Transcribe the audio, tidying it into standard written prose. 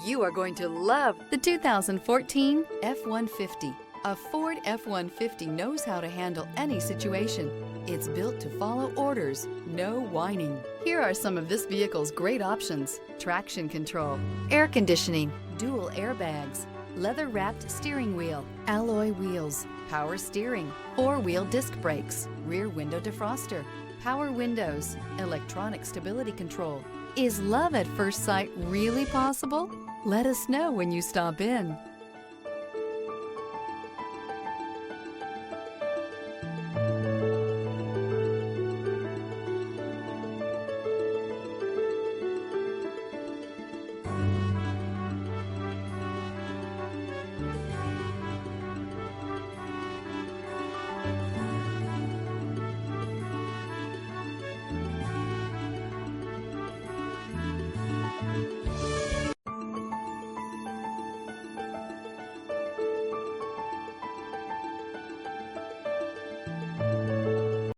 You are going to love the 2014 F-150. A Ford F-150 knows how to handle any situation. It's built to follow orders, no whining. Here are some of this vehicle's great options: traction control, air conditioning, dual airbags, leather-wrapped steering wheel, alloy wheels, power steering, four-wheel disc brakes, rear window defroster, power windows, electronic stability control. Is love at first sight really possible? Let us know when you stop in.